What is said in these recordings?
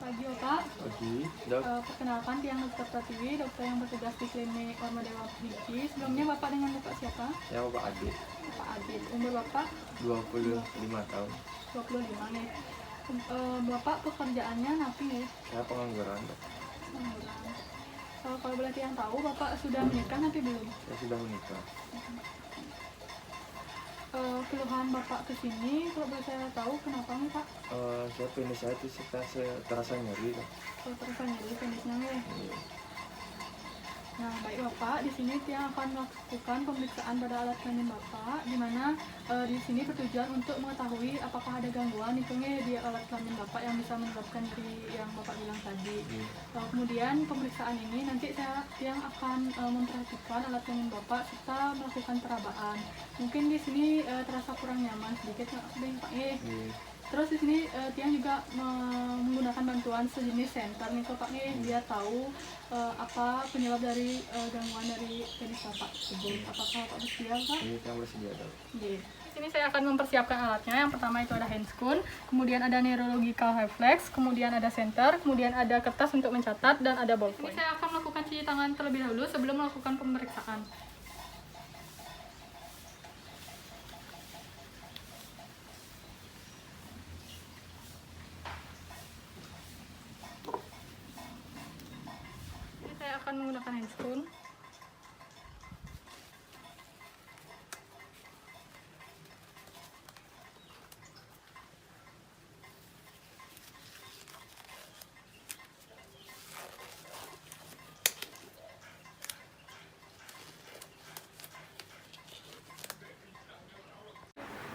Pagi, Bapak. Pagi, dok. Perkenalkan, Tiang Dokter Pratiwi, dokter yang bertugas di klinik Warmadewa Diki. Sebelumnya Bapak dengan Bapak siapa? Saya Bapak Adit, Bapak Adit. Umur Bapak 25 tahun. 25 nih. Bapak pekerjaannya napi ya? Saya pengangguran, dok. Pengangguran. Kalau boleh Tiang tahu, Bapak sudah menikah nanti belum? Saya sudah menikah. Keluhan Bapak ke sini, kalau boleh saya tahu kenapa nih Pak? Saya penis saya itu terasa nyeri, dok. Terasa nyeri penisnya nih. Iya. Nah, baik Bapak, di sini Tiang akan melakukan pemeriksaan pada alat kelamin Bapak, di mana di sini bertujuan untuk mengetahui apakah ada gangguan di alat kelamin Bapak yang bisa menyebabkan nyeri yang Bapak bilang tadi. Kemudian pemeriksaan ini nanti Tiang akan memperhatikan alat kelamin Bapak serta melakukan perabaan. Mungkin di sini terasa kurang nyaman sedikit, Pak. Terus di sini Tiang juga menggunakan bantuan sejenis senter nih Pak nih, biar tahu apa penyebab dari gangguan dari penis Bapak tersebut. Apakah Bapak bersedia, Pak? Ini saya bersedia, dok. Di sini saya akan mempersiapkan alatnya. Yang pertama itu ada handscoon, kemudian ada neurological reflex, kemudian ada senter, kemudian ada kertas untuk mencatat, dan ada ballpoint. Ini saya akan melakukan cuci tangan terlebih dahulu sebelum melakukan pemeriksaan. Saya akan menggunakan handscoon.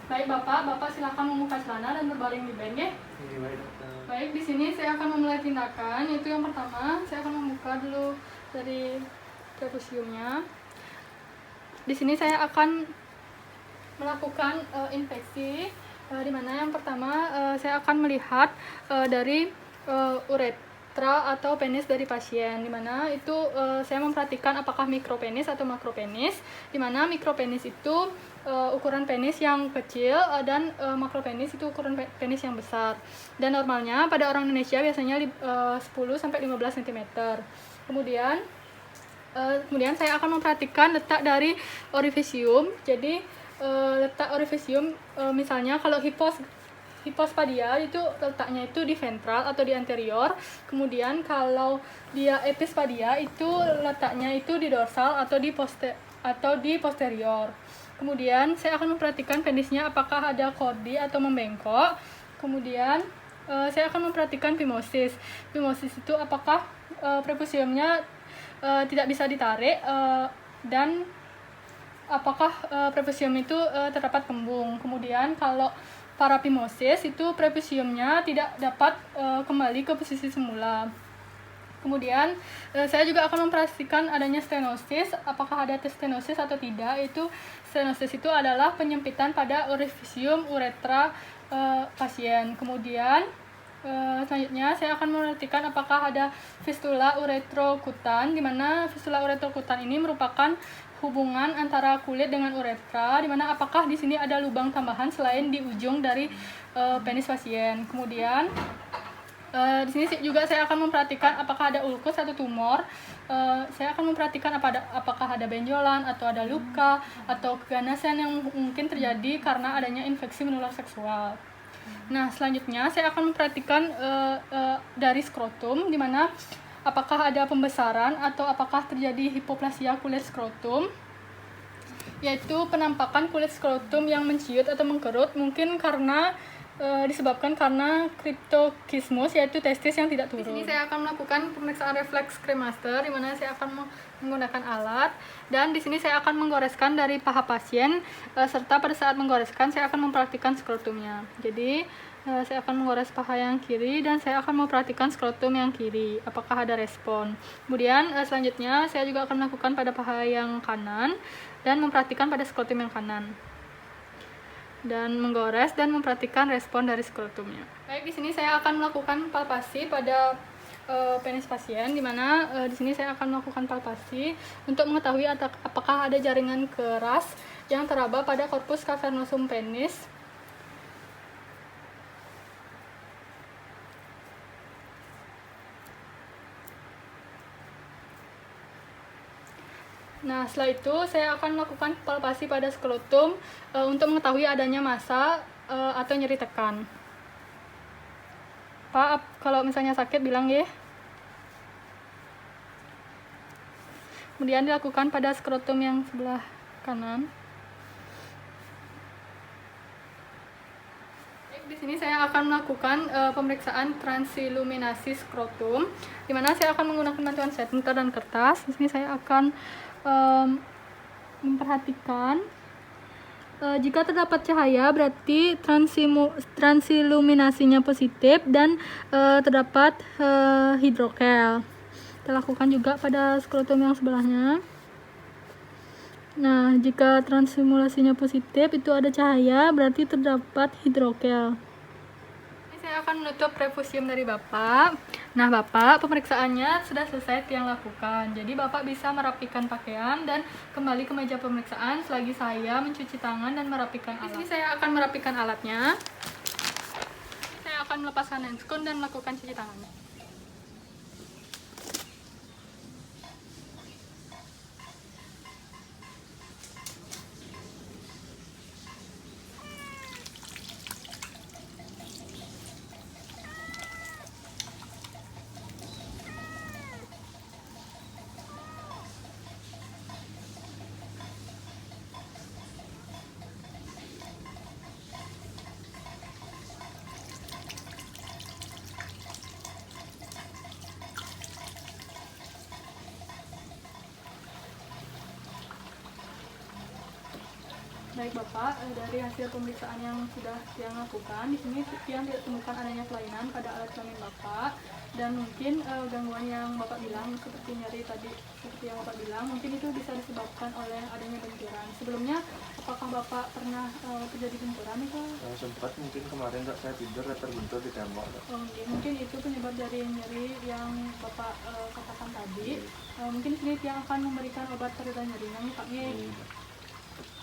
Baik Bapak silakan membuka celana dan berbaring di bed ya. Baik, dokter. Baik, di sini saya akan memulai tindakan. Yaitu yang pertama, saya akan membuka dulu dari prepusiumnya. Di sini saya akan melakukan infeksi, di mana yang pertama saya akan melihat dari uretra atau penis dari pasien, di mana itu saya memperhatikan apakah mikropenis atau makropenis, di mana mikropenis itu ukuran penis yang kecil dan makropenis itu ukuran penis yang besar. Dan normalnya pada orang Indonesia biasanya 10-15 cm. Kemudian saya akan memperhatikan letak dari orifisium. Jadi letak orifisium misalnya kalau hipospadia itu letaknya itu di ventral atau di anterior. Kemudian kalau dia epispadia itu letaknya itu di dorsal atau di posterior. Kemudian saya akan memperhatikan penisnya apakah ada kordi atau membengkok. Kemudian saya akan memperhatikan phimosis. Phimosis itu apakah prepusiumnya tidak bisa ditarik dan apakah prepusium itu terdapat kembung. Kemudian kalau paraphimosis itu prepusiumnya tidak dapat kembali ke posisi semula. Kemudian saya juga akan memperhatikan adanya stenosis, apakah ada stenosis atau tidak. Itu stenosis itu adalah penyempitan pada orifisium uretra pasien. Kemudian selanjutnya saya akan memperhatikan apakah ada fistula uretrokutan, di mana fistula uretrokutan ini merupakan hubungan antara kulit dengan uretra, di mana apakah di sini ada lubang tambahan selain di ujung dari penis pasien. Kemudian di sini juga saya akan memperhatikan apakah ada ulkus atau tumor. Saya akan memperhatikan apakah ada benjolan atau ada luka atau keganasan yang mungkin terjadi karena adanya infeksi menular seksual. Nah, selanjutnya saya akan memperhatikan dari skrotum, di mana apakah ada pembesaran atau apakah terjadi hipoplasia kulit skrotum, yaitu penampakan kulit skrotum yang menciut atau mengkerut, mungkin karena disebabkan karena cryptorchidismus, yaitu testis yang tidak turun. Di sini saya akan melakukan pemeriksaan refleks kremaster, di mana saya akan menggunakan alat, dan di sini saya akan menggoreskan dari paha pasien, serta pada saat menggoreskan saya akan memperhatikan skrotumnya. Jadi saya akan menggores paha yang kiri dan saya akan memperhatikan skrotum yang kiri, apakah ada respon. Kemudian selanjutnya saya juga akan melakukan pada paha yang kanan dan memperhatikan pada skrotum yang kanan, dan menggores dan memperhatikan respon dari skrotumnya. Baik, di sini saya akan melakukan palpasi pada penis pasien, di mana di sini saya akan melakukan palpasi untuk mengetahui apakah ada jaringan keras yang teraba pada corpus cavernosum penis. Nah, setelah itu saya akan melakukan palpasi pada skrotum untuk mengetahui adanya massa atau nyeri tekan. Pak, kalau misalnya sakit bilang ya. Kemudian dilakukan pada skrotum yang sebelah kanan. Di sini saya akan melakukan pemeriksaan transiluminasi skrotum, di mana saya akan menggunakan bantuan senter dan kertas. Di sini saya akan memperhatikan jika terdapat cahaya berarti transiluminasinya positif dan terdapat hidrokel. Kita lakukan juga pada skrotum yang sebelahnya. Nah, jika transimulasinya positif itu ada cahaya berarti terdapat hidrokel. Saya akan menutup refusium dari Bapak. Nah, Bapak, pemeriksaannya sudah selesai yang lakukan. Jadi, Bapak bisa merapikan pakaian dan kembali ke meja pemeriksaan selagi saya mencuci tangan dan merapikan alat. Di sini saya akan merapikan alatnya. Saya akan melepaskan handscoon dan melakukan cuci tangannya. Baik Bapak, dari hasil pemeriksaan yang sudah Tiang lakukan, di sini Tiang tidak temukan adanya kelainan pada alat kelamin Bapak, dan mungkin gangguan yang Bapak bilang seperti nyeri tadi, seperti yang Bapak bilang, mungkin itu bisa disebabkan oleh adanya benturan. Sebelumnya, apakah Bapak pernah terjadi benturan itu? Sempat mungkin kemarin saya tidur terbentur di tembok. Mungkin itu penyebab dari nyeri yang Bapak katakan tadi. Mungkin sini Tiang akan memberikan obat pereda nyerinya nih Pak.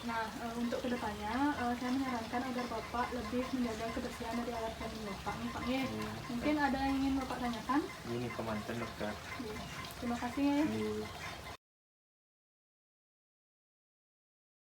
Nah, untuk kedepannya saya menyarankan agar Bapak lebih menjaga kebersihan dari alat kelamin Bapak nih Pak. Mungkin ada yang ingin Bapak tanyakan? Ini kemanten dokter. Terima kasih ya.